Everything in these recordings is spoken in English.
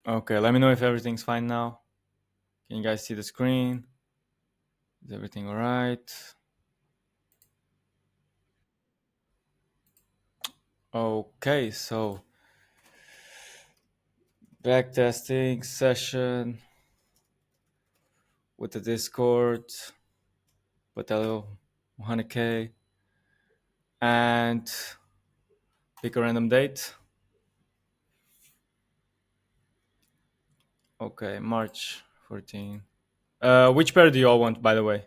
Okay, let me know if everything's fine now. Can you guys see the screen? Is everything all right? Okay, so backtesting session with the Discord, Patelo 100K, and pick a random date. Okay, March 14. Which pair do you all want, by the way?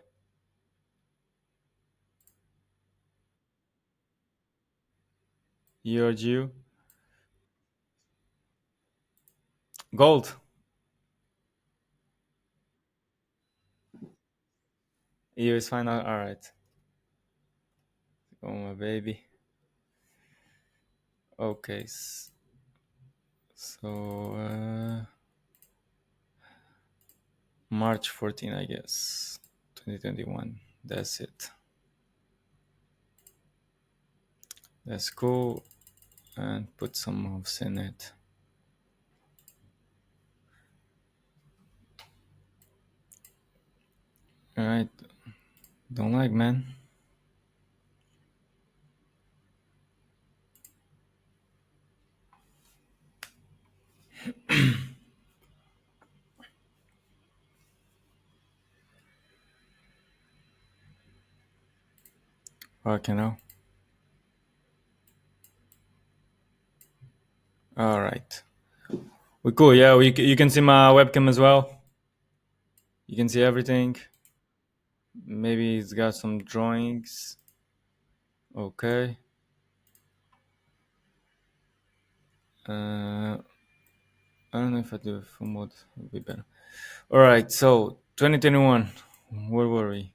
You or you? Gold. You is fine. All right. Oh my baby. Okay. So March 14, I guess. 2021. That's it. That's cool. And put some moves in it. All right. Don't like, man. Fuck, you know. All right. We cool. Yeah, you can see my webcam as well. You can see everything. Maybe it's got some drawings. Okay. I don't know if I do full mode. It would be better. All right. So 2021. Where were we?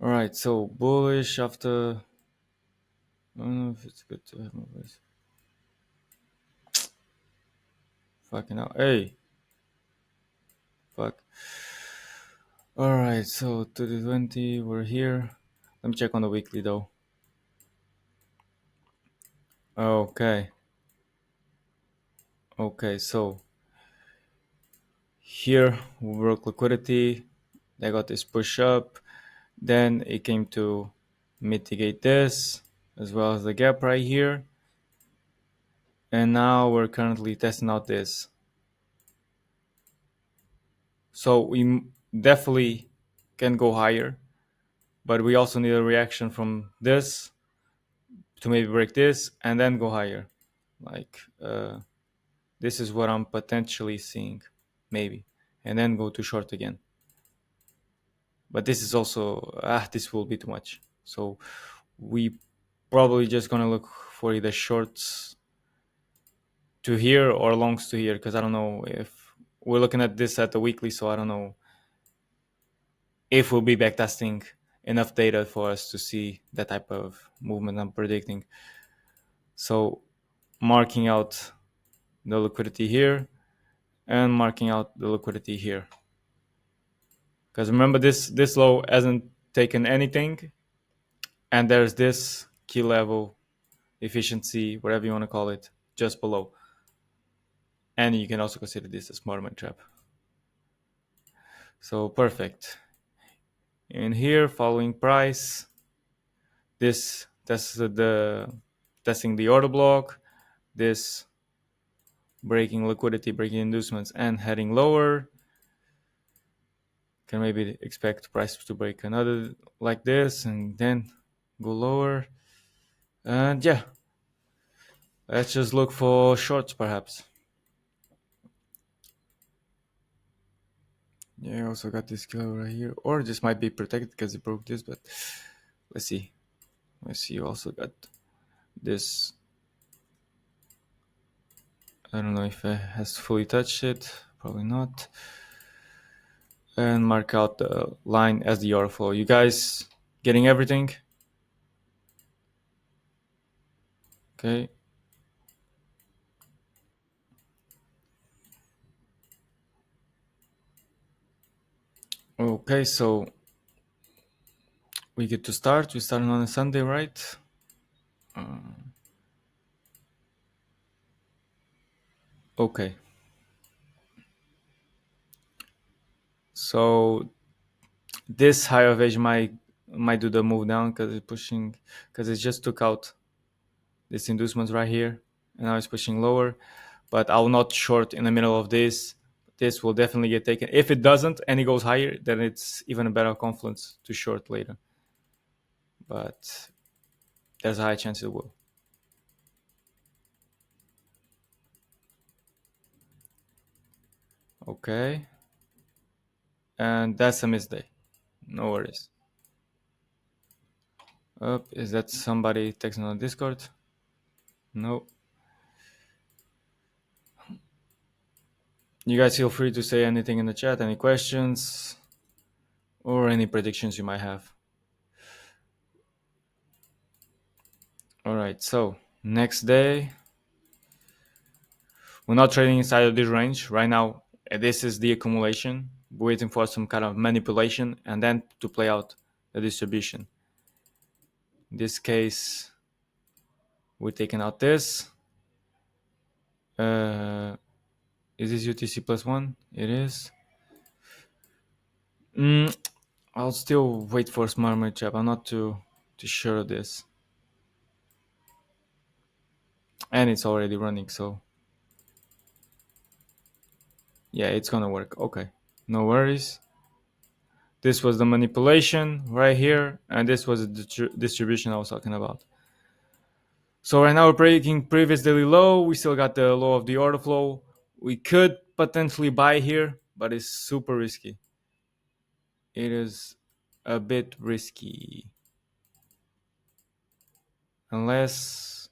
All right. So bullish after. I don't know if it's good to have my voice. Fucking hell. Hey. Fuck. All right. So 2020. We're here. Let me check on the weekly though. Okay. Okay. So here we broke liquidity. They got this push up. Then it came to mitigate this as well as the gap right here. And now we're currently testing out this. So we definitely can go higher, but we also need a reaction from this to maybe break this and then go higher. Like this is what I'm potentially seeing, maybe, and then go to short again. But this is also this will be too much. So we probably just gonna look for either shorts to here or longs to here because I don't know if we're looking at this at the weekly, so I don't know if we'll be backtesting enough data for us to see that type of movement I'm predicting. So marking out the liquidity here and marking out the liquidity here. Because remember this low hasn't taken anything, and there's this key level efficiency, whatever you want to call it, just below. And you can also consider this a smart money trap. So perfect. In here, following price, this testing the order block, this breaking liquidity, breaking inducements, and heading lower. Can maybe expect price to break another like this and then go lower. And yeah, let's just look for shorts perhaps. Yeah, I also got this killer right here, or this might be protected because it broke this, but let's see. Let's see. You also got this. I don't know if it has fully touched it. Probably not. And mark out the line as the order flow. You guys getting everything? Okay. Okay, so we get to start. We started on a Sunday, right? Okay, so this high of age might do the move down because it's pushing, because it just took out this inducement right here, and now it's pushing lower. But I will not short in the middle of this. This will definitely get taken. If it doesn't and it goes higher, then it's even a better confluence to short later. But there's a high chance it will. Okay, and that's a miss day. No worries. Up, is that somebody texting on Discord? No. You guys feel free to say anything in the chat, any questions or any predictions you might have. All right, so next day, we're not trading inside of this range right now. This is the accumulation, waiting for some kind of manipulation and then to play out the distribution. In this case, we're taking out this. Uh, is this UTC plus one? It is. Mm, I'll still wait for smart market cap. I'm not too sure of this, and it's already running. So yeah, it's gonna work. Okay, no worries. This was the manipulation right here, and this was the distribution I was talking about. So right now we're breaking previous daily low. We still got the low of the order flow. We could potentially buy here, but it's super risky. It is a bit risky. Unless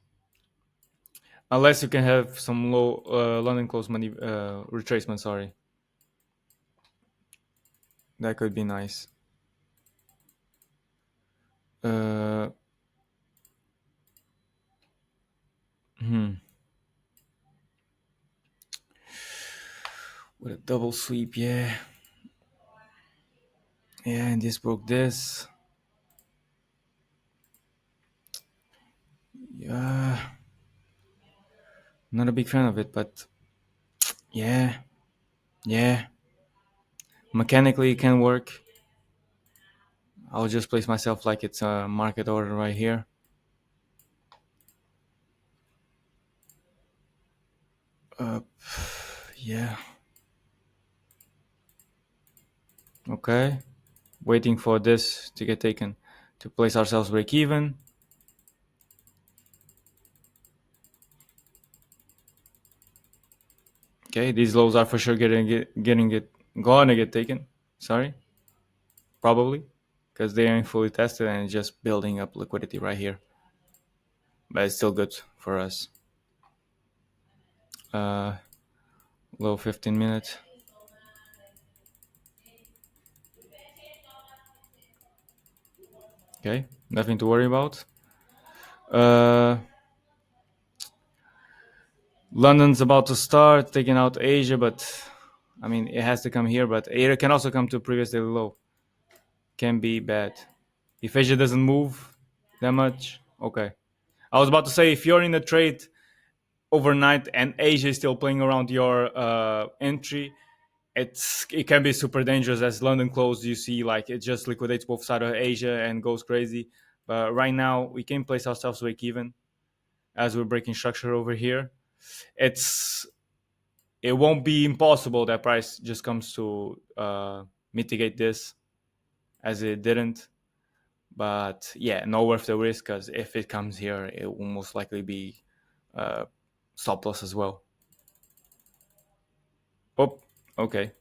you can have some low London close money retracement, sorry. That could be nice. Uh, hmm. With a double sweep, yeah. Yeah, and this broke this. Yeah. Not a big fan of it, but yeah. Yeah. Mechanically it can work. I'll just place myself like it's a market order right here. Uh, yeah. Okay. Waiting for this to get taken to place ourselves break even. Okay, these lows are for sure gonna get taken. Sorry, probably because they ain't fully tested and it's just building up liquidity right here. But it's still good for us. Uh, Low 15 minutes. Okay, nothing to worry about. Uh, London's about to start taking out Asia, but I mean it has to come here. But it can also come to previous daily low. Can be bad if Asia doesn't move that much. Okay, I was about to say if you're in a trade overnight and Asia is still playing around your entry, it can be super dangerous. As London closed, you see like it just liquidates both sides of Asia and goes crazy. But right now we can place ourselves break even as we're breaking structure over here. It's it won't be impossible that price just comes to mitigate this as it didn't. But yeah, not worth the risk because if it comes here, it will most likely be uh, stop loss as well. Oh, okay.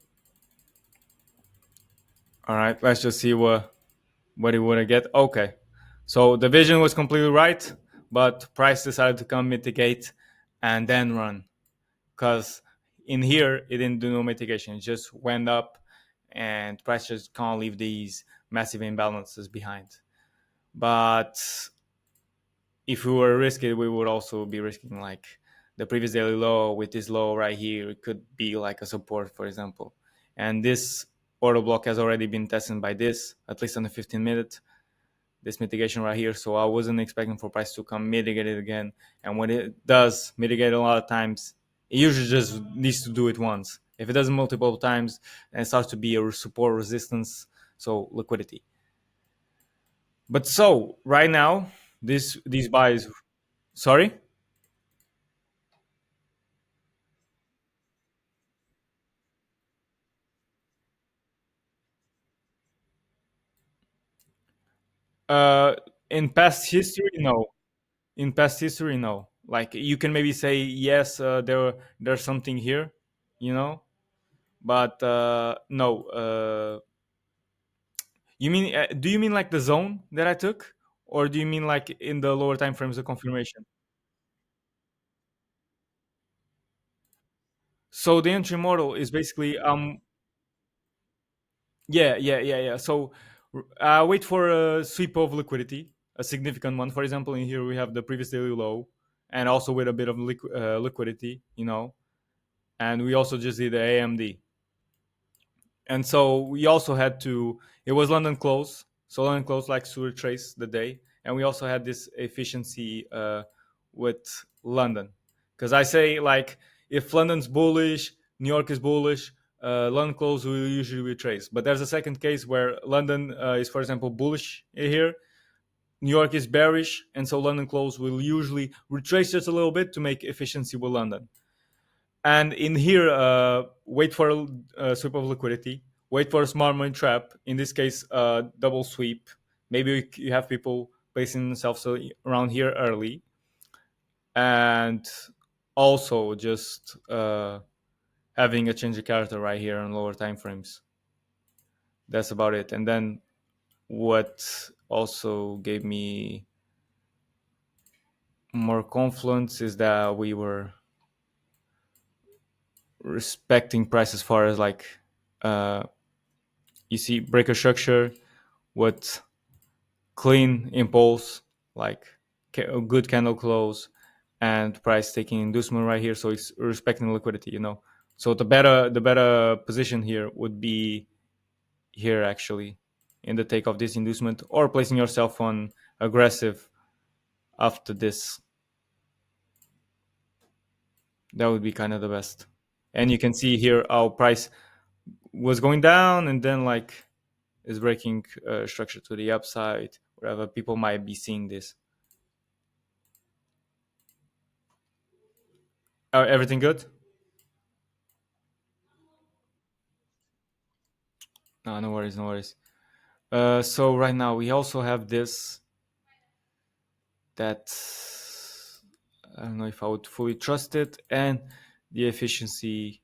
All right. Let's just see what it would get. Okay. So the vision was completely right, but price decided to come mitigate and then run because in here it didn't do no mitigation. It just went up, and price just can't leave these massive imbalances behind. But if we were risking, we would also be risking like the previous daily low with this low right here. It could be like a support, for example. And this order block has already been tested by this, at least on the 15-minute, this mitigation right here. So I wasn't expecting for price to come mitigate it again. And when it does mitigate a lot of times, It usually just needs to do it once. If it does it multiple times, then it starts to be a support resistance, so liquidity. But so right now, this these buys. Sorry. Uh, in past history, no. In past history, no. Like you can maybe say yes, there's something here, you know, but no. You mean do you mean like the zone that I took, or do you mean like in the lower time frames the confirmation? So the entry model is basically yeah. So wait for a sweep of liquidity, a significant one. For example, in here we have the previous daily low, and also with a bit of liquidity, you know, and we also just did the AMD. And so we also had to, it was London close, so London close likes to retrace the day, and we also had this efficiency with London, because I say like if London's bullish, New York is bullish, London close will usually retrace. But there's a second case where London is, for example, bullish here, New York is bearish, and so London close will usually retrace just a little bit to make efficiency with London. And in here, wait for a sweep of liquidity, wait for a smart money trap. In this case, double sweep. Maybe you have people placing themselves around here early, and also just having a change of character right here on lower time frames. That's about it. And then what also gave me more confluence is that we were respecting price as far as like uh, you see breaker structure with clean impulse, like a good candle close, and price taking inducement right here. So it's respecting liquidity, you know. So the better position here would be here actually in the take of this inducement, or placing yourself on aggressive after this. That would be kind of the best. And you can see here how price was going down and then like is breaking structure to the upside. Wherever people might be seeing this. Everything good? No, no worries, no worries. So right now we also have this that I don't know if I would fully trust it, and the efficiency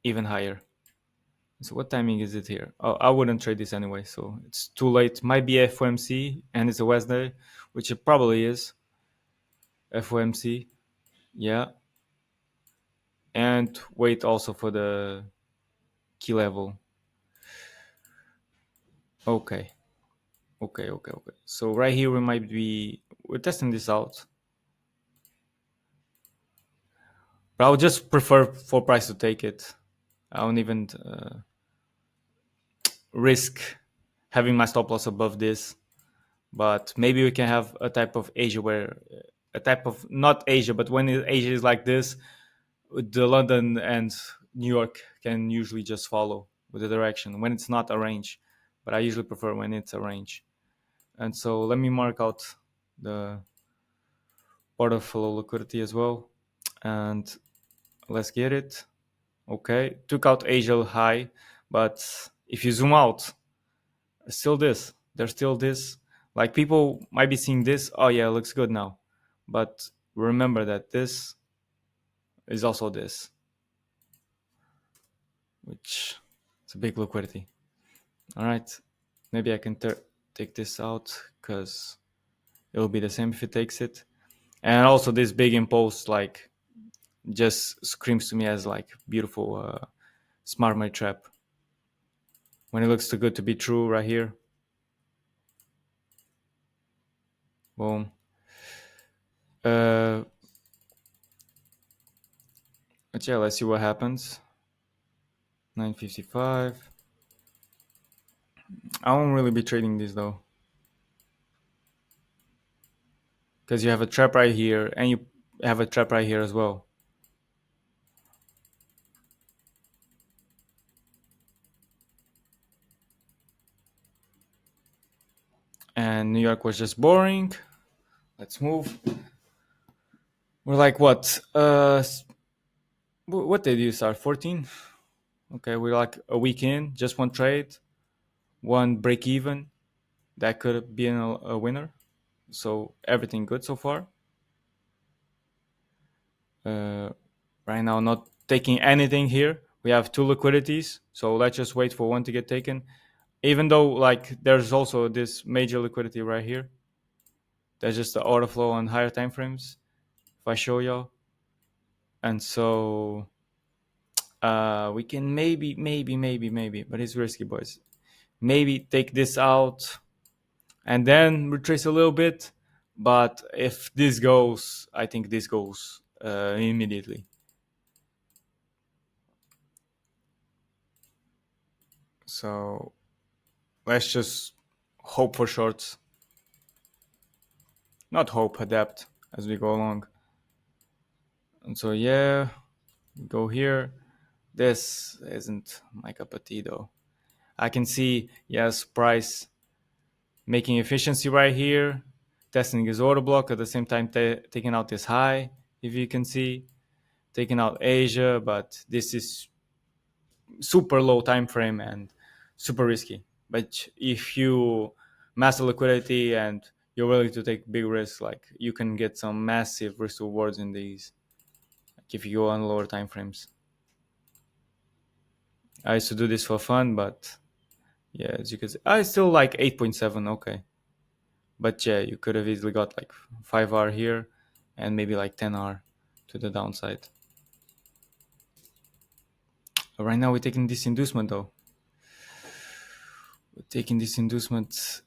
even higher. So what timing is it here? Oh, I wouldn't trade this anyway, so it's too late. Might be FOMC and it's a Wednesday, which it probably is. FOMC, yeah, and wait also for the key level. Okay, okay. So right here we might be we're testing this out. But I would just prefer for price to take it. I don't even risk having my stop loss above this. But maybe we can have a type of Asia where a type of not Asia, but when Asia is like this, the London and New York can usually just follow with the direction when it's not a range. But I usually prefer when it's a range. And so let me mark out the order flow liquidity as well, and let's get it. Okay, took out Asia high, but if you zoom out, still this. There's still this. Like people might be seeing this. Oh yeah, it looks good now, but remember that this is also this, which is a big liquidity. All right, maybe I can take this out because it'll be the same if it takes it. And also this big impulse, like just screams to me as like beautiful smart money trap when it looks too good to be true right here. Boom. Uh, but yeah, let's see what happens. 955. I won't really be trading this though, because you have a trap right here and you have a trap right here as well. and New York was just boring. Let's move. We're like what? What did you start? 14. Okay, we're like a week in, just one trade, one break even. That could have been a winner. So everything good so far. Uh, right now, not taking anything here. We have two liquidities, so let's just wait for one to get taken. Even though like there's also this major liquidity right here. There's just the order flow on higher time frames. If I show y'all, and so we can maybe, but it's risky, boys. Maybe take this out and then retrace a little bit. But if this goes, I think this goes immediately. So let's just hope for shorts. Not hope, adapt as we go along. And so yeah, go here. This isn't my cup of tea though. I can see, yes, price making efficiency right here, testing his order block at the same time taking out this high, if you can see, taking out Asia, but this is super low time frame and super risky. But if you master liquidity and you're willing to take big risks, like you can get some massive risk rewards in these, like if you go on lower time frames. I used to do this for fun, but yeah, as you can see, I still like 8.7. Okay, but yeah, you could have easily got like 5R here and maybe like 10R to the downside. Right now we're taking this inducement though. We're taking this inducement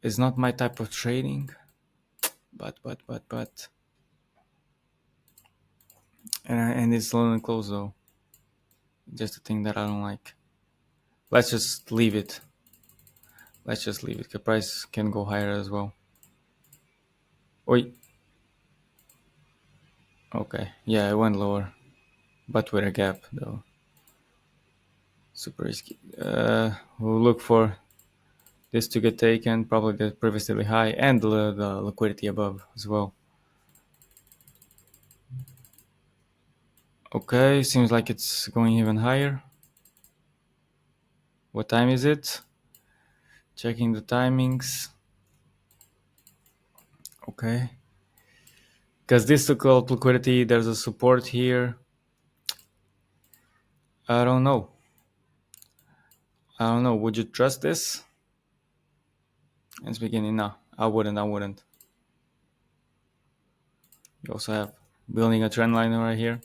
is not my type of trading, but and it's low and close though. Just a thing that I don't like. Let's just leave it. Let's just leave it. The price can go higher as well. Oi. Okay. Yeah, it went lower, but with a gap though. Super risky. We'll look for this to get taken, probably the previously high, and the liquidity above as well. Okay, seems like it's going even higher. What time is it? Checking the timings. Okay. Because this took out liquidity, there's a support here. I don't know. I don't know. Would you trust this? It's beginning now. I wouldn't. You also have building a trend line right here.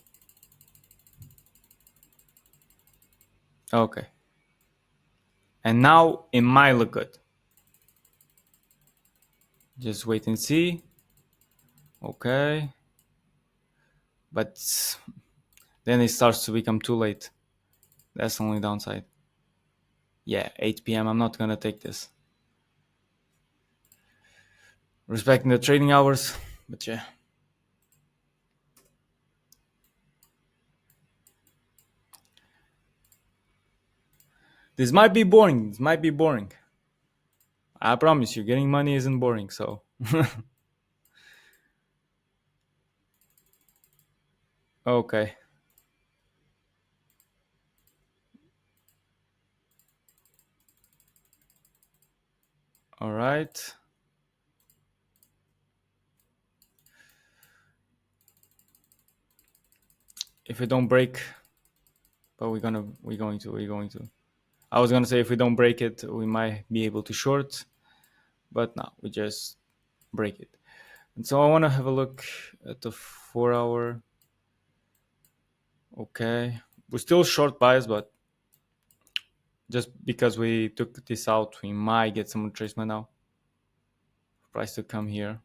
Okay. And now it might look good. Just wait and see. Okay. But then it starts to become too late. That's the only downside. Yeah, 8 p.m. I'm not gonna take this. Respecting the trading hours, but yeah. This might be boring. This might be boring. I promise you, getting money isn't boring, so. Okay. All right. If we don't break, but we're going to. I was gonna say if we don't break it, we might be able to short, but no, we just break it. And so I want to have a look at the 4 hour. Okay, we're still short bias, but just because we took this out, we might get some retracement now. Price to come here.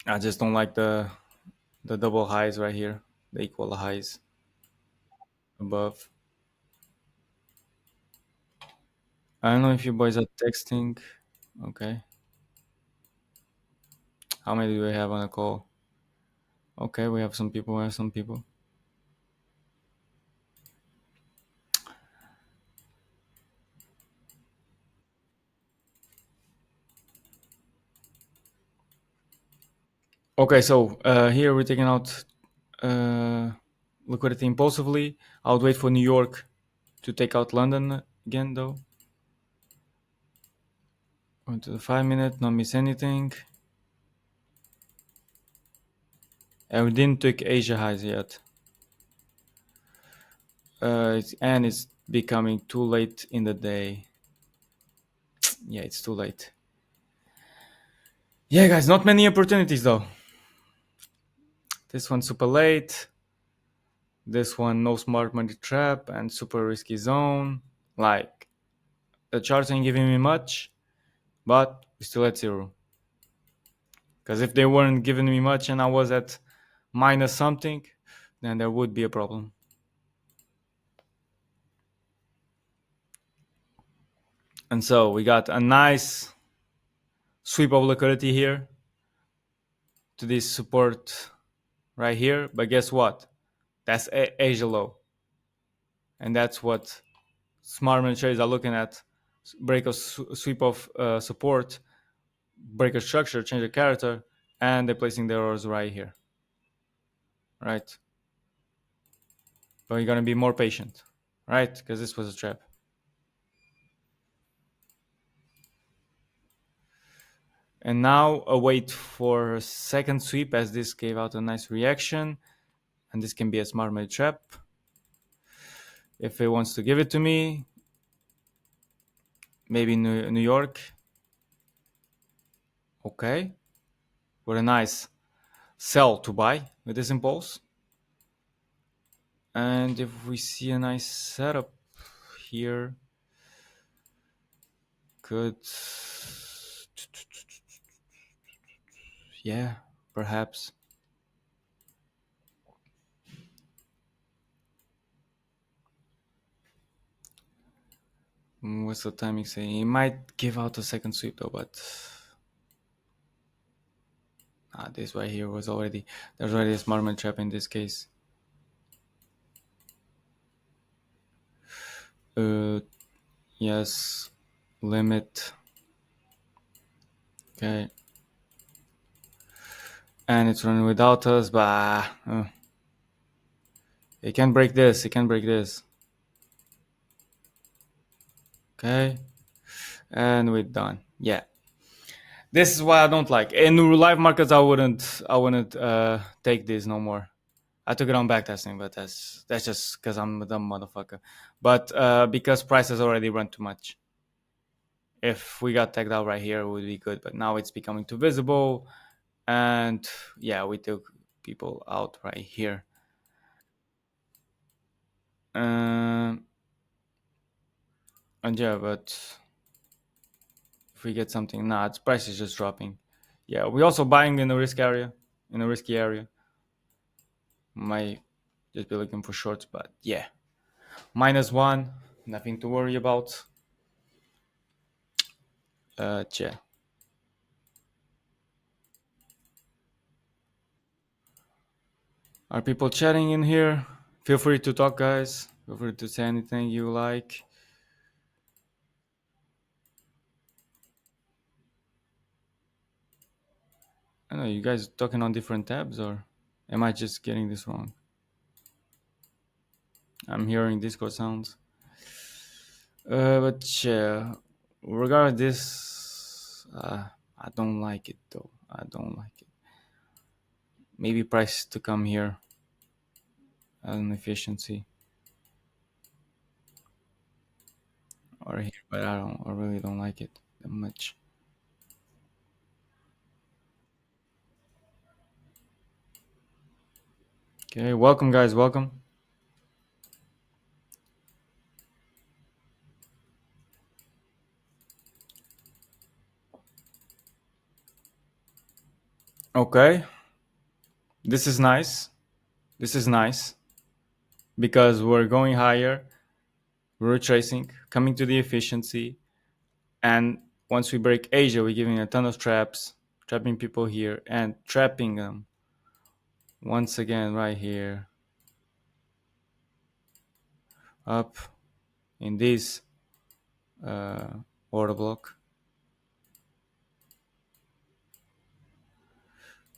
I just don't like the double highs right here, the equal highs above. I don't know if you boys are texting. Okay. How many do we have on the call? Okay, we have some people. We have some people. Okay, so here we're taking out uh, liquidity impulsively. I would wait for New York to take out London again, though. Going to the 5 minute, not miss anything. And we didn't take Asia highs yet. And it's becoming too late in the day. Yeah, it's too late. Yeah, guys, not many opportunities though. This one super late. This one no smart money trap and super risky zone. Like the charts ain't giving me much, but we still at zero. Because if they weren't giving me much and I was at minus something, then there would be a problem. And so we got a nice sweep of liquidity here to this support right here. But guess what? That's Asia low. And that's what smart money traders are looking at. Break a sweep of support, break a structure, change a character, and they're placing their orders right here. Right? But you're going to be more patient. Right? Because this was a trap. And now await for a second sweep as this gave out a nice reaction. And this can be a smart money trap. If it wants to give it to me, maybe New York. Okay. What a nice sell to buy with this impulse. And if we see a nice setup here, could, yeah, perhaps. What's the timing saying? He might give out a second sweep though, but this right here was already, there's already a smart money trap in this case. Yes, limit. Okay. And it's running without us, but it can break this. It can break this. Okay. And we're done. Yeah. This is what I don't like. In live markets, I wouldn't take this no more. I took it on backtesting, but that's just because I'm a dumb motherfucker. But because price has already run too much. If we got tagged out right here, it would be good. But now it's becoming too visible, and yeah, we took people out right here. And yeah, but if we get something, nah, its price is just dropping. Yeah, we also buying in a risk area, in a risky area. Might just be looking for shorts, but yeah, -1, nothing to worry about. Yeah. Are people chatting in here? Feel free to talk, guys. Feel free to say anything you like. I don't know, you guys talking on different tabs, or am I just getting this wrong? I'm hearing Discord sounds. But yeah, regarding this, I don't like it though. I don't like it. Maybe price to come here as an efficiency or here, but I really don't like it that much. Okay, welcome guys, welcome. Okay, this is nice. This is nice because we're going higher, we're retracing, coming to the efficiency, and once we break Asia, we're giving a ton of traps, trapping people here and trapping them once again right here up in this order block.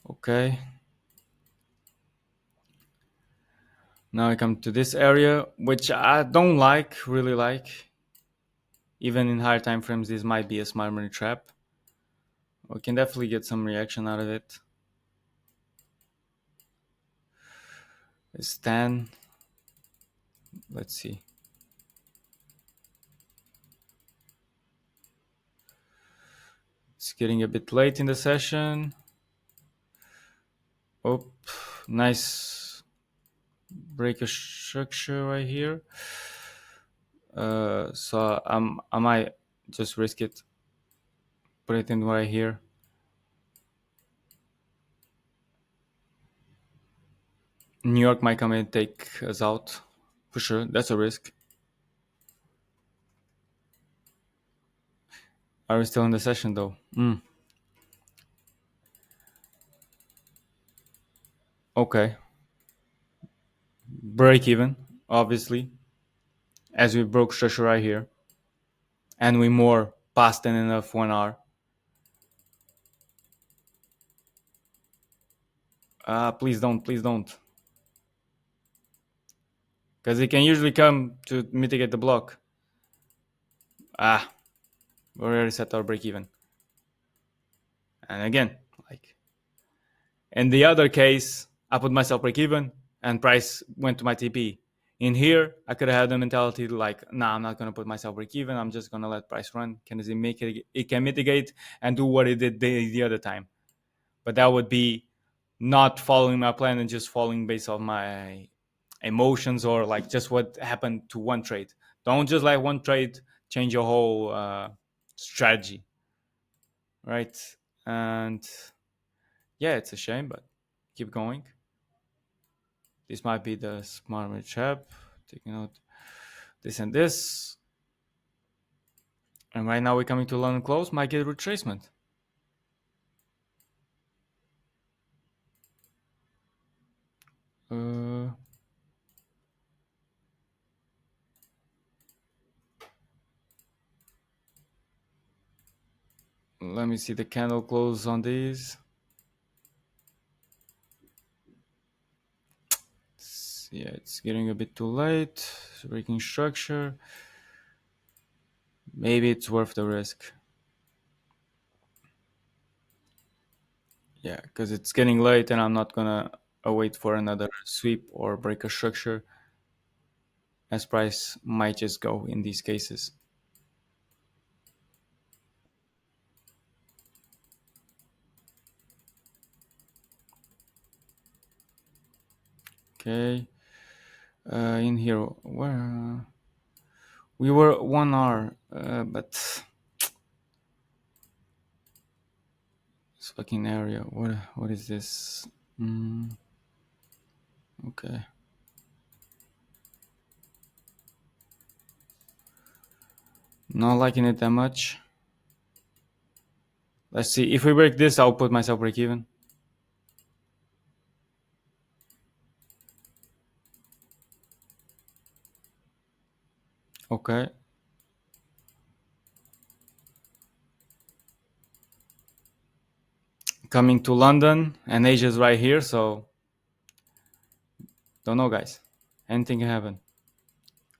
Okay. Now I come to this area, which I don't like, really like. Even in higher time frames, this might be a smart money trap. We can definitely get some reaction out of it. It's 10. Let's see. It's getting a bit late in the session. Oh, nice break a structure right here. So I might just risk it. Put it in right here. New York might come in and take us out. For sure. That's a risk. Are we still in the session though? Okay. Break even, obviously, as we broke structure right here. And we more past than enough 1 hour. Please don't, please don't. Because it can usually come to mitigate the block. We already set our break even. And again, like in the other case, I put myself break even and price went to my TP. In here, I could have had the mentality like, nah, I'm not gonna put myself break even. I'm just gonna let price run. Can it make it? It can mitigate and do what it did the other time. But that would be not following my plan and just following based on my emotions or like just what happened to one trade. Don't just let one trade change your whole strategy, right? And yeah, it's a shame, but keep going. This might be the smart money trap. Taking out this and this. And right now we're coming to London close. Might get retracement. Uh, Let me see the candle close on these. Yeah, it's getting a bit too late. It's breaking structure. Maybe it's worth the risk. Yeah, because it's getting late and I'm not gonna wait for another sweep or break a structure, as price might just go in these cases. Okay. In here, where we were 1 hour, but this fucking area. What is this? Okay. Not liking it that much. Let's see. If we break this, I'll put myself break even. Okay. Coming to London and Asia's right here, so don't know, guys. Anything can happen.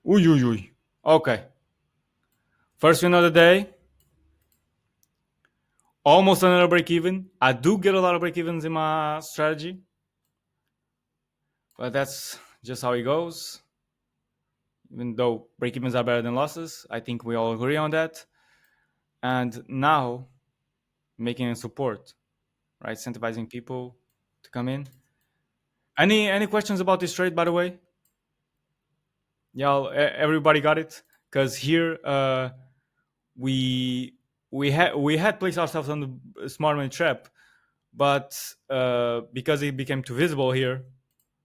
Uy, uy, uy. Okay. First win of the day. Almost another break even. I do get a lot of break evens in my strategy, but that's just how it goes. Even though break evens are better than losses, I think we all agree on that. And now making a support, right? Incentivizing people to come in. Any questions about this trade, by the way? Yeah, everybody got it because here we we had placed ourselves on the smart money trap, but because it became too visible here,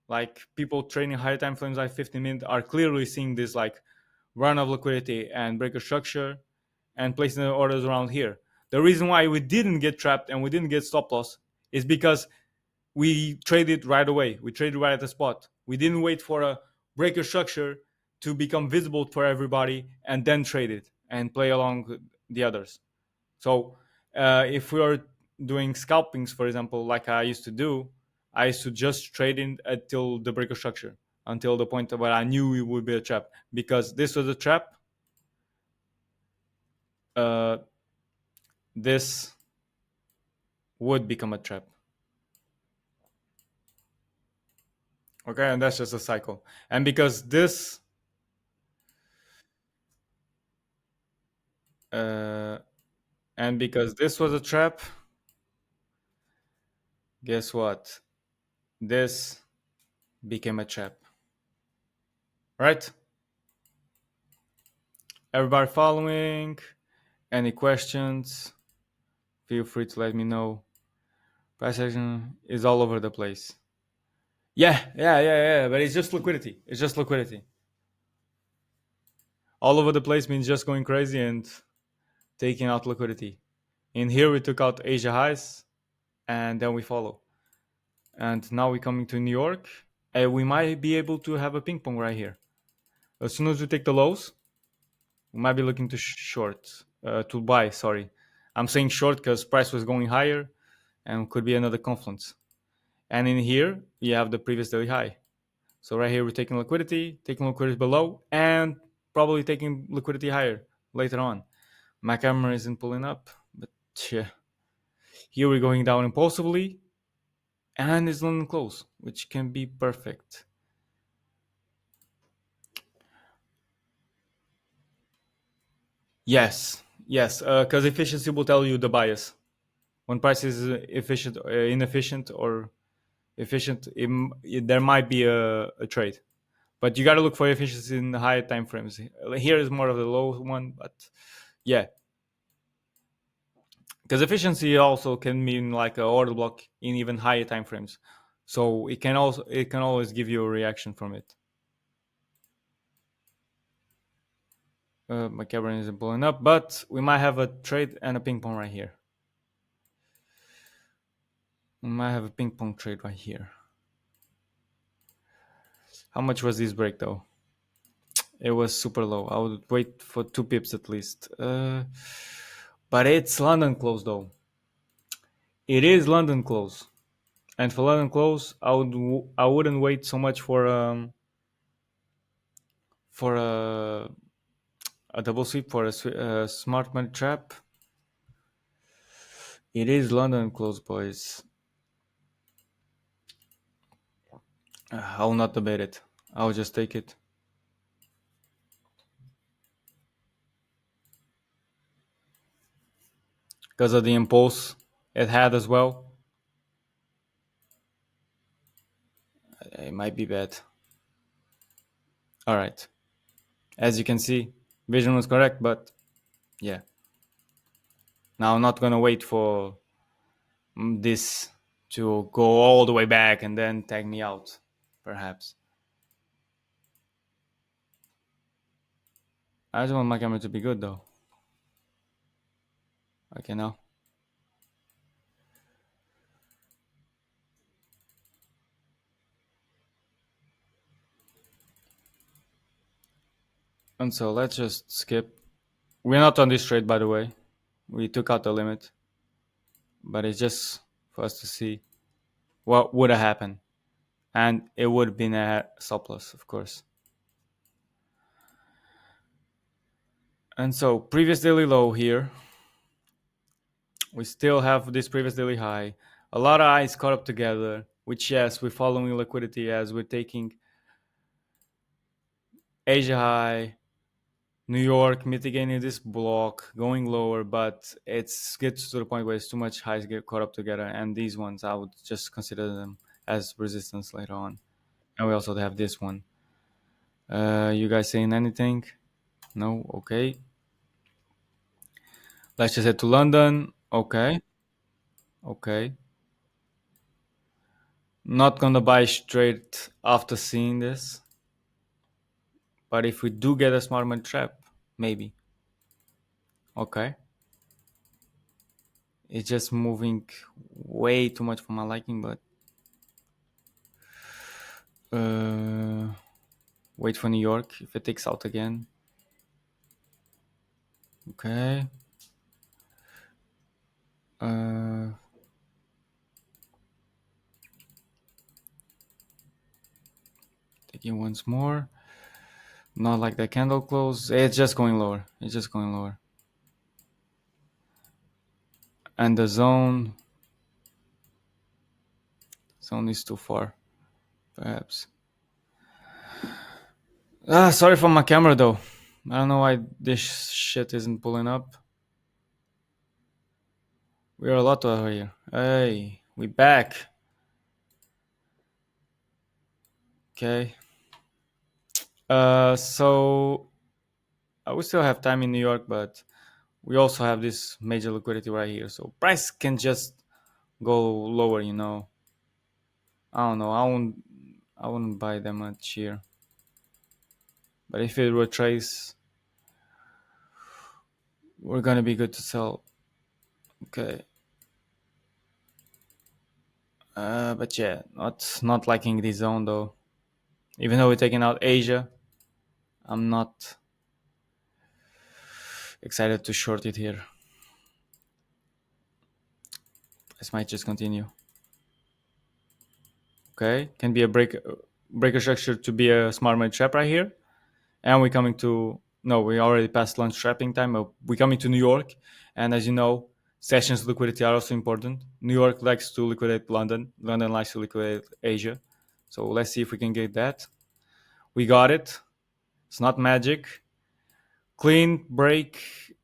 like people trading higher time frames like 15 minutes are clearly seeing this like run of liquidity and breaker structure and placing the orders around here. The reason why we didn't get trapped and we didn't get stop loss is because we traded right away. We traded right at the spot. We didn't wait for a breaker structure to become visible for everybody and then trade it and play along the others. So if we are doing scalpings, for example, like I used to do, I used to just trade in until the breaker structure, until the point where I knew it would be a trap. Because this was a trap, uh, this would become a trap. Okay, and that's just a cycle. And because this, uh, and because this was a trap, guess what? This became a trap, right? Everybody following? Any questions? Feel free to let me know. Price action is all over the place. Yeah. But it's just liquidity. It's just liquidity. All over the place means just going crazy and taking out liquidity. In here, we took out Asia highs and then we follow. And now we're coming to New York. And we might be able to have a ping pong right here. As soon as we take the lows, we might be looking to short, to buy. Sorry, I'm saying short because price was going higher, and could be another confluence. And in here, we have the previous daily high. So right here, we're taking liquidity below, and probably taking liquidity higher later on. My camera isn't pulling up, but yeah. Here we're going down impulsively, and it's London close, which can be perfect. Yes, because efficiency will tell you the bias. When price is efficient, inefficient, or efficient, there might be a trade. But you got to look for efficiency in the higher time frames. Here is more of the low one, but yeah, because efficiency also can mean like a order block in even higher time frames. So it can always give you a reaction from it. My camera isn't pulling up, but we might have a trade and a ping pong right here. We might have a ping pong trade right here. How much was this break though? It was super low. I would wait for 2 pips at least. But it's London close though. It is London close, and for London close, I wouldn't wait so much for a double sweep for a smart money trap. It is London close, boys. I will not debate it. I'll just take it. Because of the impulse it had as well. It might be bad. All right. As you can see, vision was correct, but yeah. Now I'm not gonna wait for this to go all the way back and then tag me out, perhaps. I just want my camera to be good though. Okay, now. And so let's just skip. We're not on this trade, by the way. We took out the limit, but it's just for us to see what would have happened. And it would have been a surplus, of course. And so previous daily low here. We still have this previous daily high. A lot of eyes caught up together, which yes, we're following liquidity as we're taking Asia high, New York mitigating this block, going lower, but it's gets to the point where it's too much highs get caught up together, and these ones I would just consider them as resistance later on. And we also have this one. You guys saying anything? No? Okay. Let's just head to London. Okay. Okay. Not gonna buy straight after seeing this. But if we do get a smart money trap, maybe. Okay. It's just moving way too much for my liking, but wait for New York if it takes out again. Okay. Taking once more. Not like the candle close. It's just going lower. It's just going lower. And the zone is too far, perhaps. Sorry for my camera though. I don't know why this shit isn't pulling up. We are a lot over here. Hey, we back. Okay. So we still have time in New York, but we also have this major liquidity right here. So price can just go lower. I don't know. I wouldn't buy that much here. But if it retrace, we're gonna be good to sell. Okay. But yeah, not liking this zone though. Even though we're taking out Asia, I'm not excited to short it here. This might just continue. Okay, can be a breaker structure to be a smart money trap right here. And we're coming to no, we already passed lunch trapping time. We're coming to New York, and as you know, sessions liquidity are also important. New York likes to liquidate London. London likes to liquidate Asia. So let's see if we can get that. We got it. It's not magic. Clean break,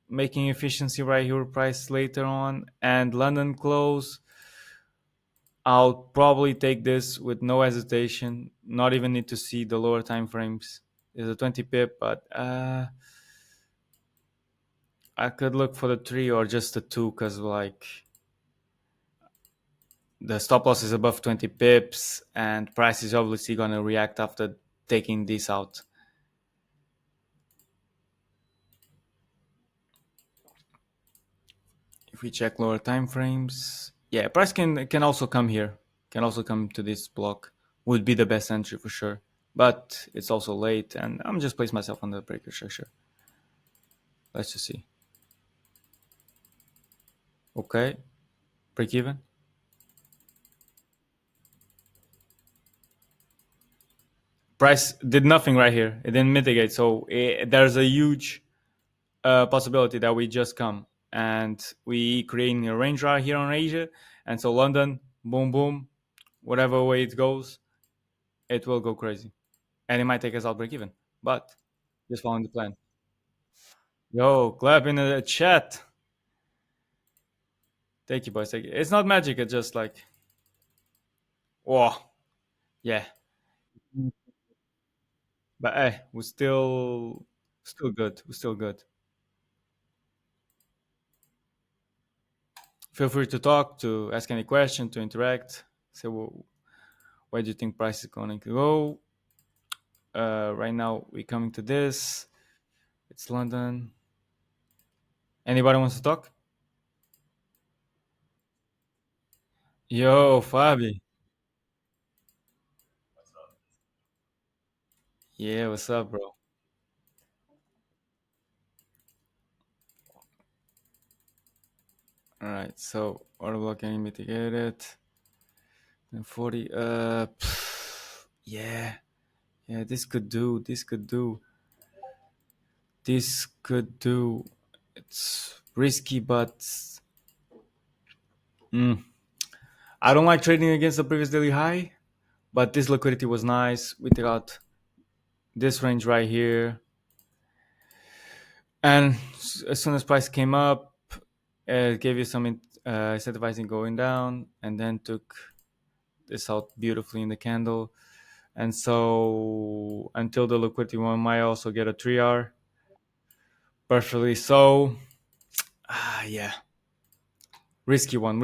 making efficiency right here. Price later on, and London close. I'll probably take this with no hesitation. Not even need to see the lower time frames. There's a 20 pip, but I could look for the 3 or just the 2 because like the stop loss is above 20 pips and price is obviously going to react after taking this out. If we check lower time frames, yeah, price can also come here. Can also come to this block. Would be the best entry for sure. But it's also late and I'm just placing myself on the breaker structure. Let's just see. Okay, break even. Price did nothing right here. It didn't mitigate. So there's a huge possibility that we just come and we creating a range right here on Asia. And so London, boom, boom, whatever way it goes, it will go crazy. And it might take us out break even. But just following the plan. Yo, clap in the chat. Thank you, boys. Thank you. It's not magic. It's just like, oh, yeah. But hey, we're still good. We're still good. Feel free to talk, to ask any question, to interact. Say, well, where do you think price is going to go? Right now, we're coming to this. It's London. Anybody wants to talk? Yo, Fabi. Yeah, what's up, bro? All right, so order block getting mitigated. And 40. Yeah, yeah. This could do. This could do. This could do. It's risky, but mm, I don't like trading against the previous daily high. But this liquidity was nice. We got this range right here, and as soon as price came up, it gave you some incentivizing going down, and then took this out beautifully in the candle. And so until the liquidity one might also get a 3R perfectly. So yeah, risky one,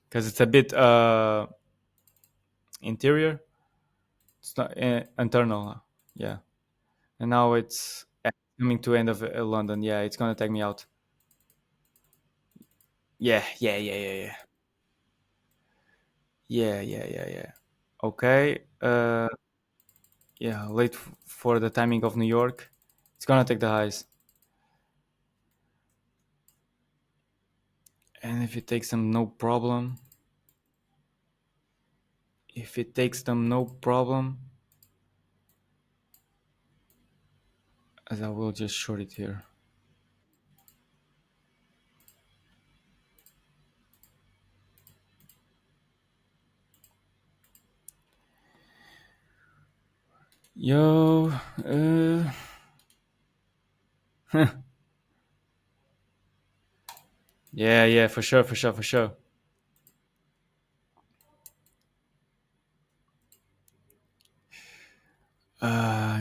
because it's a bit interior. It's not internal. Yeah, and now it's coming to end of London. Yeah, it's gonna take me out. Yeah, yeah, yeah, yeah, yeah, yeah, yeah, yeah, yeah. Okay. Yeah, late for the timing of New York. It's gonna take the highs, and if it takes them, no problem. If it takes them, no problem, as I will just short it here. Yo, yeah, yeah, for sure, for sure, for sure.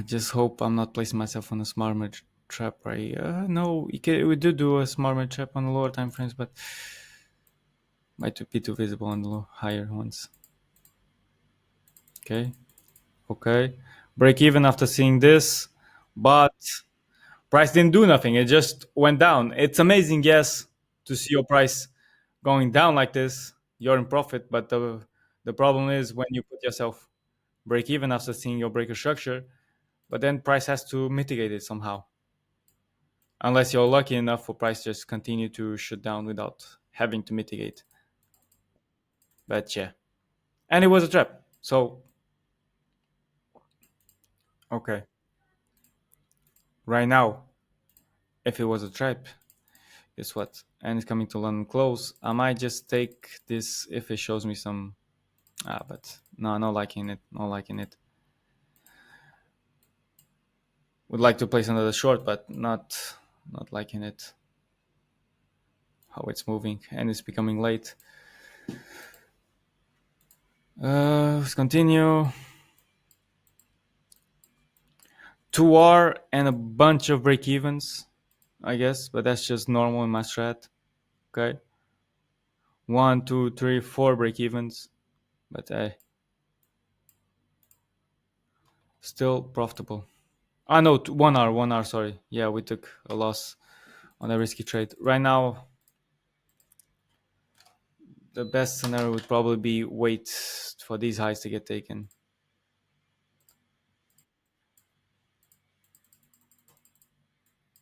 Just hope I'm not placing myself on a smart trap right. No, we do a smart trap on the lower time frames, but might be too visible on the higher ones. Okay, okay. Break even after seeing this, but price didn't do nothing. It just went down. It's amazing, yes, to see your price going down like this. You're in profit, but the problem is when you put yourself break even after seeing your breaker structure, but then price has to mitigate it somehow. Unless you're lucky enough for price just continue to shoot down without having to mitigate. But yeah, and it was a trap. So okay, right now, if it was a trap, guess what? And it's coming to London close. I might just take this if it shows me some. But no, not liking it. Not liking it. Would like to place another short, but not liking it. How it's moving and it's becoming late. Let's continue. 2R and a bunch of break evens, I guess, but that's just normal in my strat. Okay. One, two, three, four break evens, but still profitable. No, 1R, 1R, sorry. Yeah, we took a loss on a risky trade. Right now, the best scenario would probably be wait for these highs to get taken.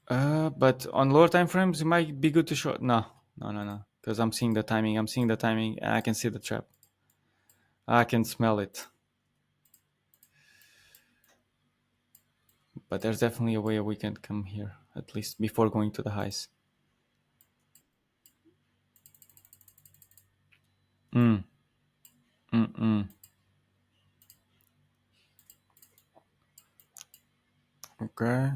But on lower time frames, it might be good to short. No, no, no, no. Because I'm seeing the timing. I'm seeing the timing, and I can see the trap. I can smell it. But there's definitely a way we can come here, at least before going to the highs. Mm, mm. Okay.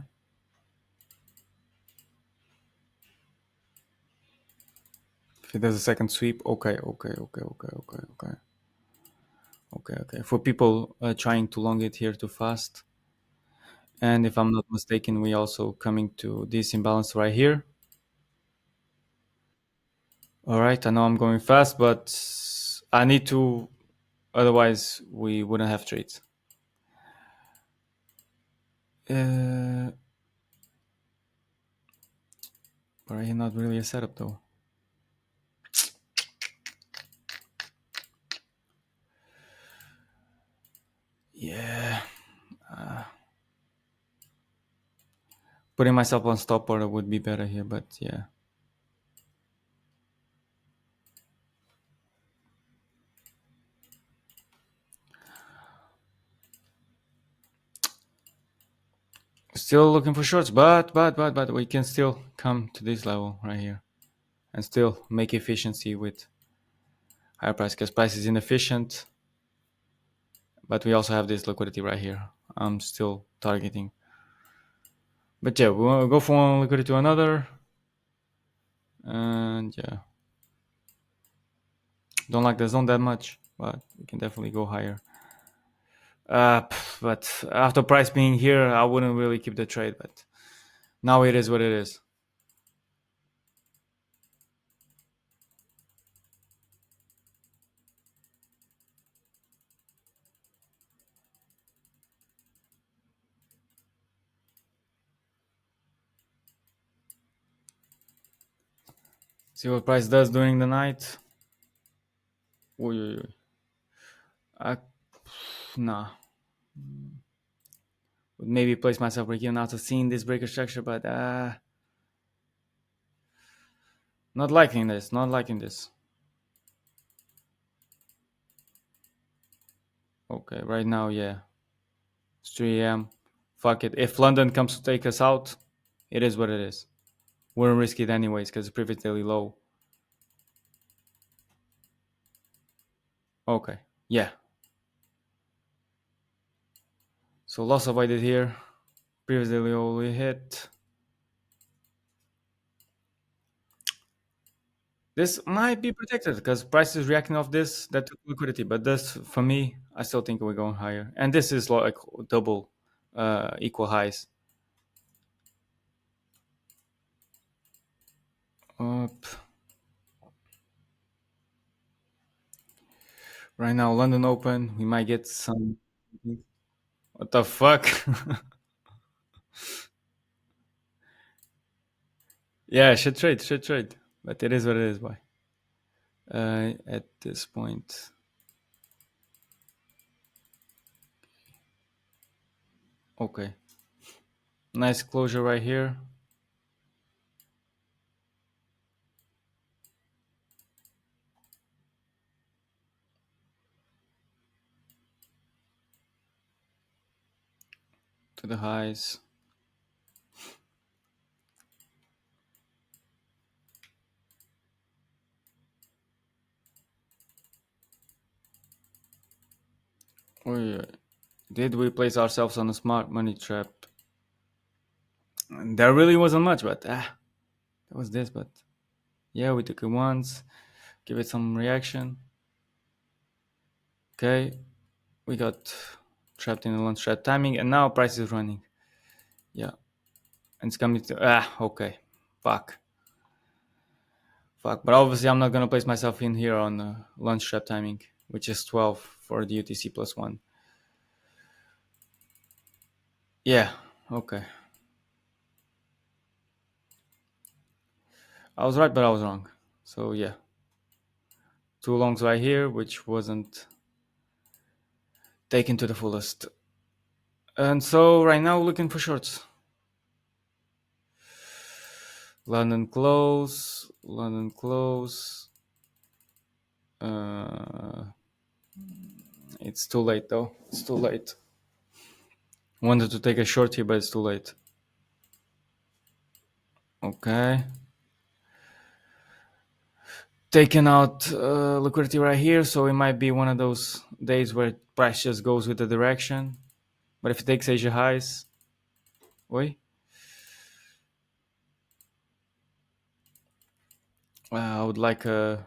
If there's a second sweep, okay, okay, okay, okay, okay, okay, okay, okay. For people trying to long it here too fast, and if I'm not mistaken, we also coming to this imbalance right here. All right, I know I'm going fast, but I need to. Otherwise, we wouldn't have trades. Uh, but right here, not really a setup though. Yeah, putting myself on stop order would be better here, but yeah. Still looking for shorts, but we can still come to this level right here and still make efficiency with higher price because price is inefficient, but we also have this liquidity right here. I'm still targeting, but yeah, we want to go from one liquidity to another, and yeah, don't like the zone that much, but we can definitely go higher. But after price being here, I wouldn't really keep the trade, but now it is what it is. See what price does during the night. Oy, oy, oy. Uh, nah. Would maybe place myself break even after seeing this breaker structure, but not liking this. Not liking this. Okay, right now, yeah, it's 3 a.m. Fuck it. If London comes to take us out, it is what it is. Wouldn't risk it anyways because it's previously low. Okay, yeah. So loss avoided here. Previously only hit. This might be protected because price is reacting off this that took liquidity, but this for me, I still think we're going higher. And this is like double equal highs. Up. Right now, London Open, we might get some. What the fuck? Yeah, should trade, should trade. But it is what it is, boy. At this point. Okay. Nice closure right here. To the highs. Oh, yeah. Did we place ourselves on a smart money trap? There really wasn't much, but that was this. But yeah, we took it once. Give it some reaction. Okay, we got trapped in the lunch trap timing, and now price is running. Yeah, and it's coming to okay, fuck, fuck. But obviously, I'm not gonna place myself in here on lunch trap timing, which is 12 for the UTC plus one. Yeah, okay. I was right, but I was wrong. So yeah, two longs right here, which wasn't taken to the fullest. And so right now, looking for shorts. London close, London close. Uh, it's too late though. It's too late. Wanted to take a short here, but it's too late. Okay. Taking out liquidity right here, so it might be one of those days where price just goes with the direction. But if it takes Asia highs, wait. I would like a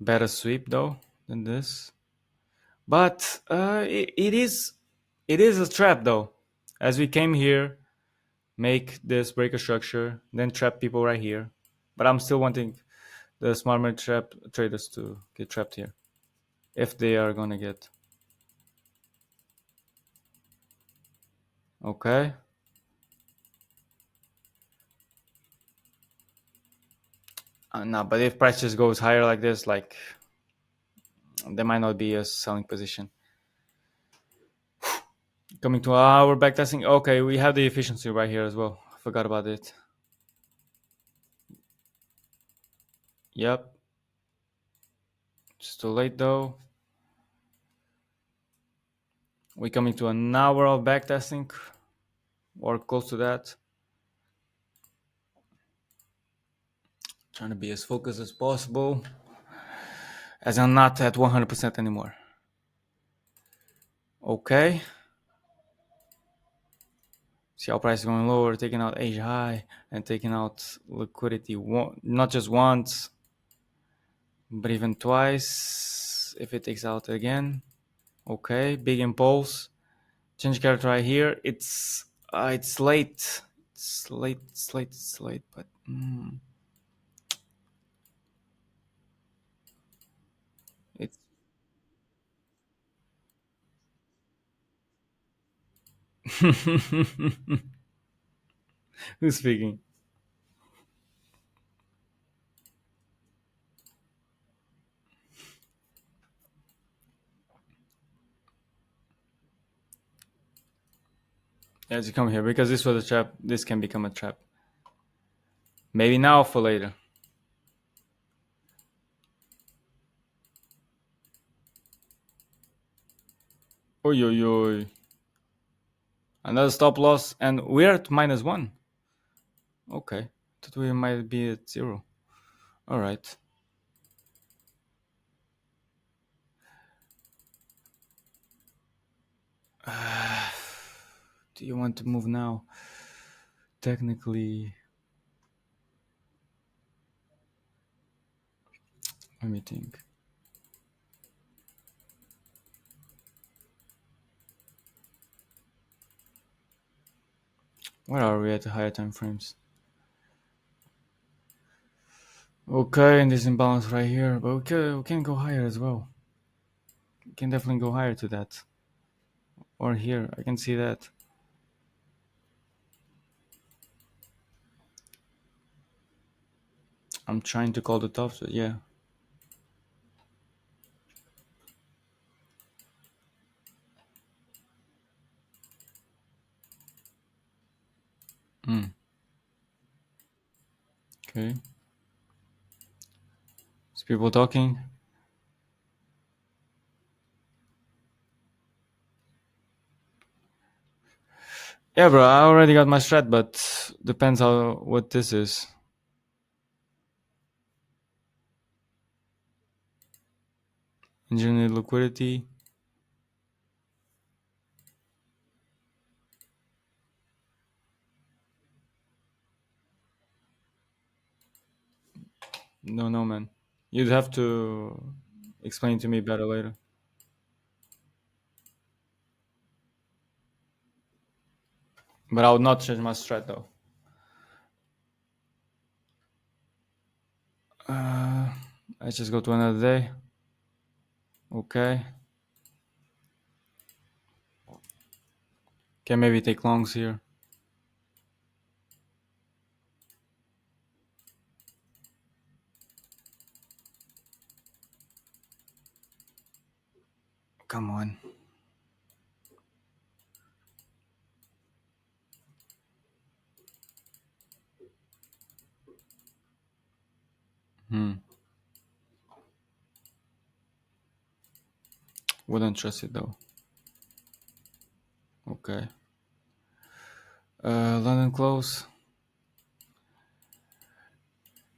better sweep though than this. But it is a trap though. As we came here, make this break a structure, then trap people right here. But I'm still wanting the smart money trap traders to get trapped here, if they are gonna get. Okay. No, but if price just goes higher like this, like there might not be a selling position. Coming to our backtesting. Okay, we have the efficiency right here as well. I forgot about it. Yep. It's too late though. We're coming to an hour of backtesting or close to that. Trying to be as focused as possible, as I'm not at 100% anymore. Okay. See how price is going lower, taking out Asia high and taking out liquidity not just once, but even twice if it takes out again. Okay, big impulse. Change character right here. It's late. It's late. It's late. It's late. But it's who's speaking? As you come here, because this was a trap. This can become a trap. Maybe now for later. Oi, oi, oi. Another stop loss, and we're at -1. Okay, thought we might be at zero. All right. Do you want to move now? Technically, let me think. Where are we at the higher time frames? Okay, and this imbalance right here, but we can go higher as well. We can definitely go higher to that. Or here, I can see that. I'm trying to call the tops, but yeah. Hmm. Okay. Is people talking? Yeah, bro, I already got my strat, but depends how what this is. Engineer liquidity. No, no, man. You'd have to explain to me better later. But I would not change my strat though. Uh, let's just go to another day. Okay. Can maybe take longs here. Come on. Hmm. Wouldn't trust it though. Okay. London close.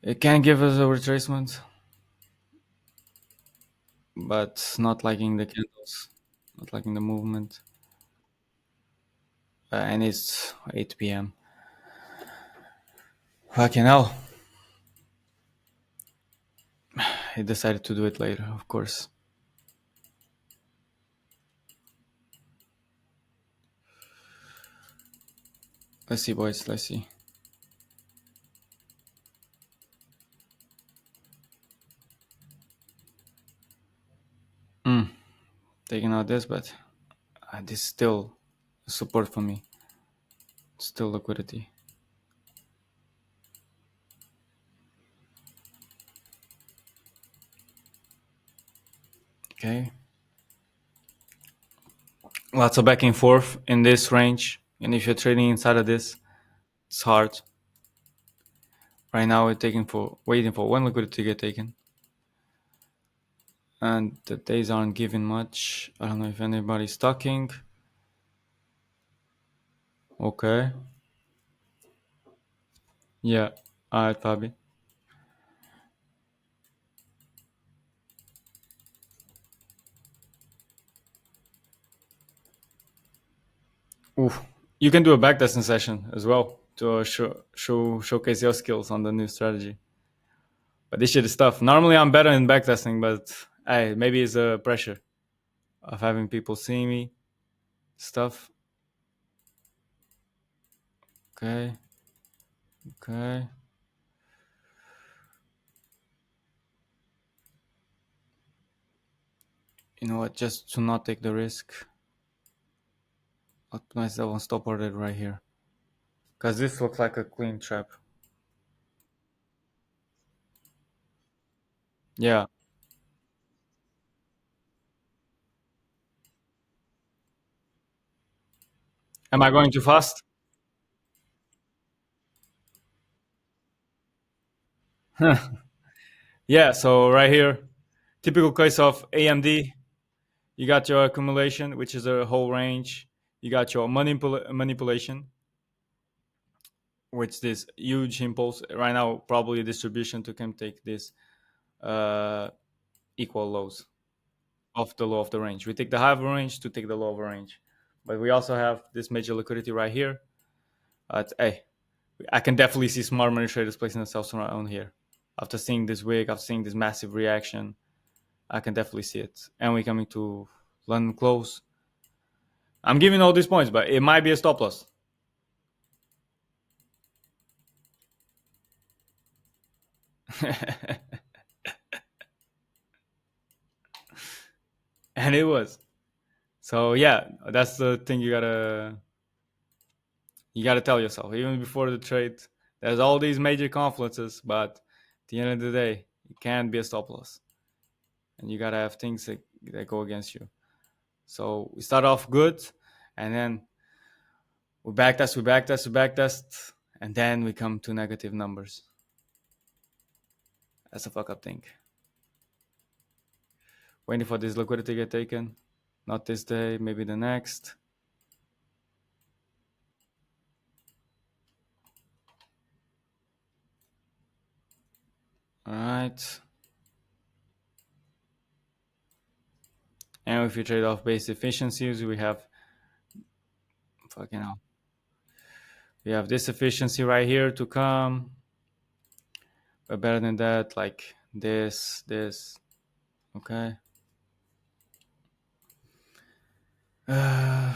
It can give us a retracement, but not liking the candles. Not liking the movement. And it's 8 p.m. Fucking hell. He decided to do it later, of course. Let's see, boys. Let's see. Hmm. Taking out this, but this is still support for me. Still liquidity. Okay. Lots of back and forth in this range. And if you're trading inside of this, it's hard. Right now we're waiting for one liquidity to get taken. And the days aren't giving much. I don't know if anybody's talking. Okay. Yeah. Alright, Fabi. Oof. You can do a backtesting session as well to showcase your skills on the new strategy. But this shit is tough. Normally I'm better in backtesting, but hey, maybe it's a pressure of having people seeing me stuff. Okay. Okay. You know what? Just to not take the risk, I'll put myself on stop order right here. Because this looks like a clean trap. Yeah. Am I going too fast? Yeah, so right here, typical case of AMD. You got your accumulation, which is a whole range. You got your manipulation, which this huge impulse right now, probably a distribution to come take this uh, equal lows of the low of the range. We take the high of the range to take the low of the range, but we also have this major liquidity right here. Hey, I can definitely see smart money traders placing themselves around here. After seeing this wig, after seeing this massive reaction, I can definitely see it. And we're coming to London close. I'm giving all these points, but it might be a stop loss. And it was. So yeah, that's the thing you gotta tell yourself. Even before the trade, there's all these major confluences, but at the end of the day, it can't be a stop loss. And you gotta have things that go against you. So we start off good, and then we backtest, and then we come to negative numbers. That's a fuck up thing. Waiting for this liquidity to get taken. Not this day, maybe the next. All right. And if you trade off base efficiencies, we have fucking hell. We have this efficiency right here to come. But better than that, like this. Okay. Uh,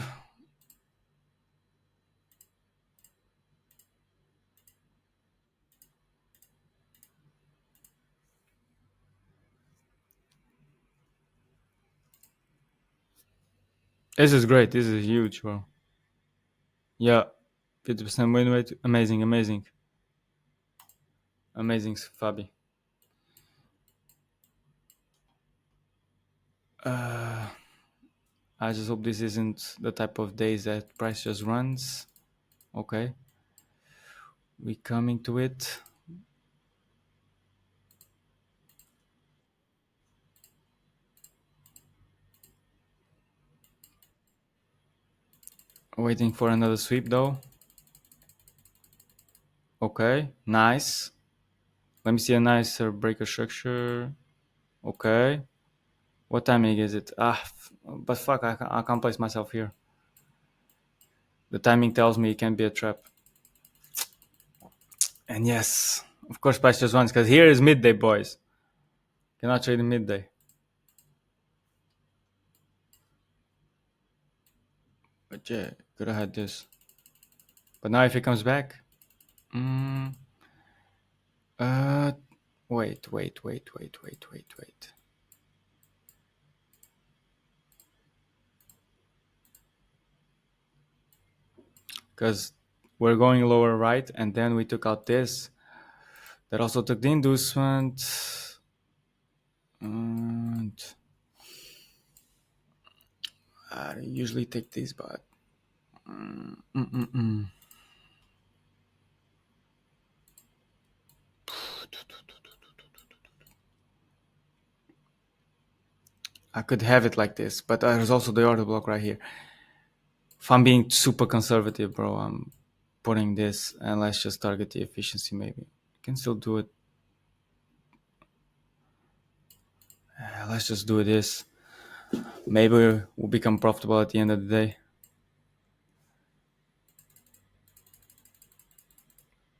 this is great. This is huge, bro. Yeah. 50% win rate. Amazing, amazing. Amazing, Fabi. Uh, I just hope this isn't the type of days that price just runs. Okay. We coming to it. Waiting for another sweep though. Okay. Nice. Let me see a nicer breaker structure. Okay. What timing is it? But fuck, I can't place myself here. The timing tells me it can be a trap. And yes, of course, price just runs because here is midday, boys. Cannot trade in midday. But yeah, could have had this. But now if it comes back, mm, uh, wait. Because we're going lower right, and then we took out this. That also took the inducement. And I usually take these, but I could have it like this, but there's also the order block right here. If I'm being super conservative, bro, I'm putting this and let's just target the efficiency maybe. Can still do it. Let's just do this. Maybe we'll become profitable at the end of the day.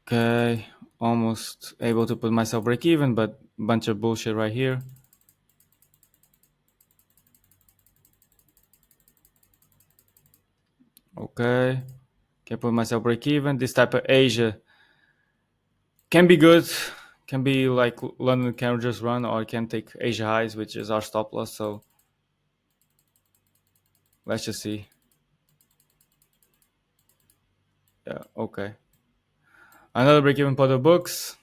Okay, almost able to put myself break even, but bunch of bullshit right here. Okay, can put myself break even. This type of Asia can be good, can be like London can just run, or can take Asia highs, which is our stop loss. So let's just see. Yeah, okay. Another break even for the books.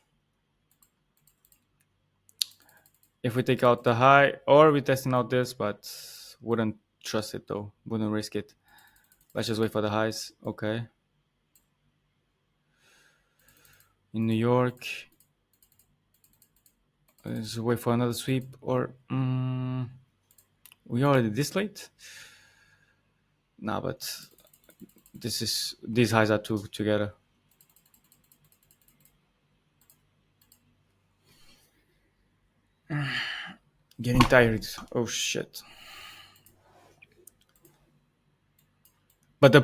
If we take out the high, or we testing out this, but wouldn't trust it though. Wouldn't risk it. Let's just wait for the highs. Okay. In New York, let's wait for another sweep, or We already this late? Nah, but these highs are two together. Getting tired. Oh shit. But the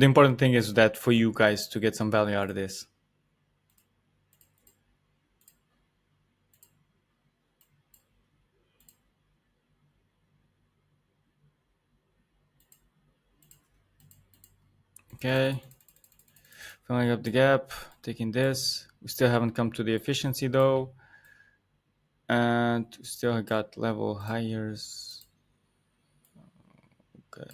important thing is that for you guys to get some value out of this. Okay. Filling up the gap, taking this. We still haven't come to the efficiency though. And we still got level hires. Okay.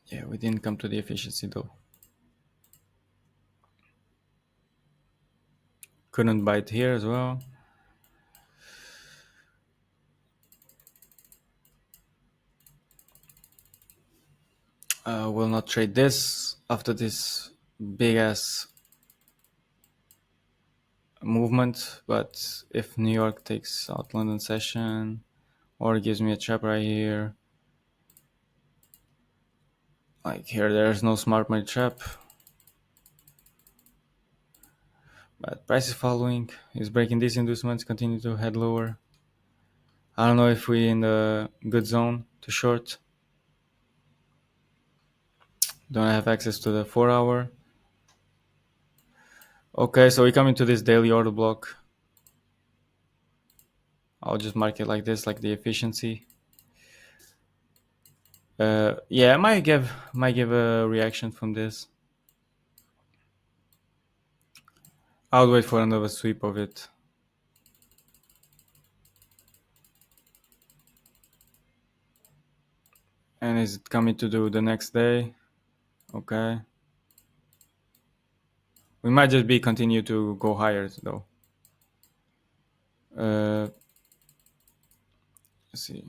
Yeah, we didn't come to the efficiency though. Couldn't buy it here as well. Will not trade this after this big ass movement. But if New York takes out London session or gives me a trap right here, like here, there's no smart money trap. But price is following. Is breaking these inducements. Continue to head lower. I don't know if we in the good zone to short. Don't have access to the 4 hour. Okay, so we come into this daily order block. I'll just mark it like this, like the efficiency. Yeah, I might give a reaction from this. I'll wait for another sweep of it. And is it coming to do the next day? Okay. We might just be continue to go higher though. Let's see.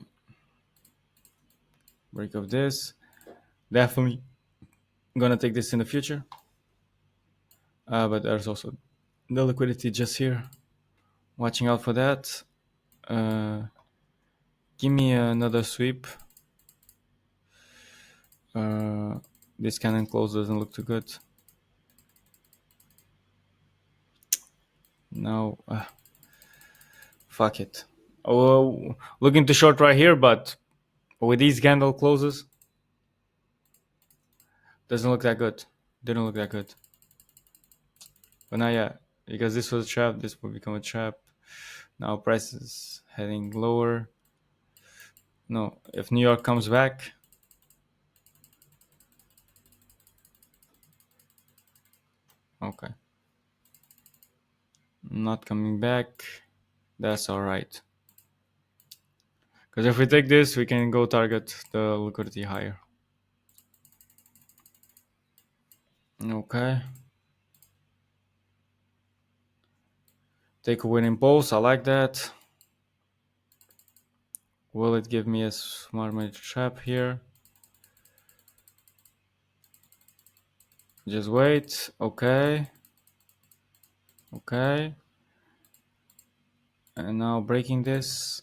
Break of this. Definitely gonna take this in the future. But there's also the liquidity just here. Watching out for that. Give me another sweep. This cannon close doesn't look too good. No. Fuck it. Oh, looking to short right here, but with these candle closes, doesn't look that good. Didn't look that good. But now, yeah, because this was a trap, this will become a trap. Now price is heading lower. No, if New York comes back, okay. Not coming back, that's all right. Because if we take this, we can go target the liquidity higher. Okay. Take a winning pulse. I like that. Will it give me a smart money trap here? Just wait. Okay. Okay. And now breaking this.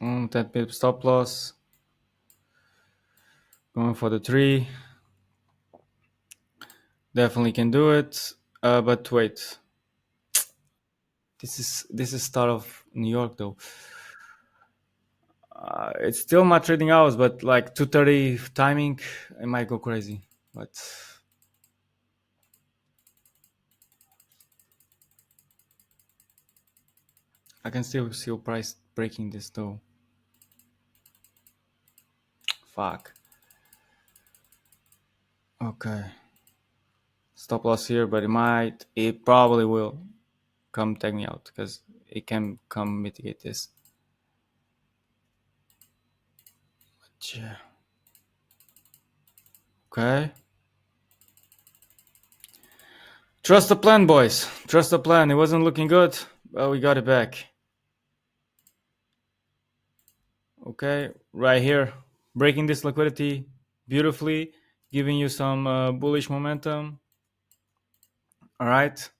10 pip stop loss. Going for the 3. Definitely can do it. But wait. This is start of New York though. It's still my trading hours, but like 2:30 timing, it might go crazy. But I can still see price breaking this though. Fuck. Okay. Stop loss here, but it probably will come take me out because it can come mitigate this. Yeah. Okay. Trust the plan, boys. Trust the plan. It wasn't looking good, but we got it back. Okay, right here, breaking this liquidity beautifully, giving you some bullish momentum. All right,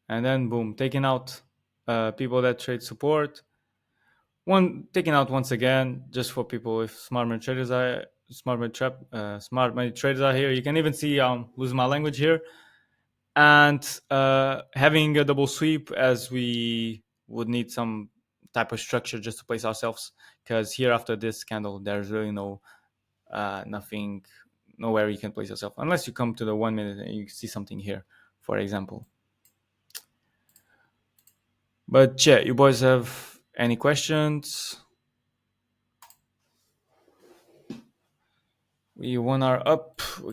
and then boom, taking out people that trade support. One taking out once again, just for people if smart money traders are here. You can even see losing my language here, and having a double sweep as we would need some type of structure just to place ourselves, because here after this candle there's really no nothing, nowhere you can place yourself unless you come to the 1 minute and you see something here, for example. But yeah, you boys have any questions? We 1 hour up. We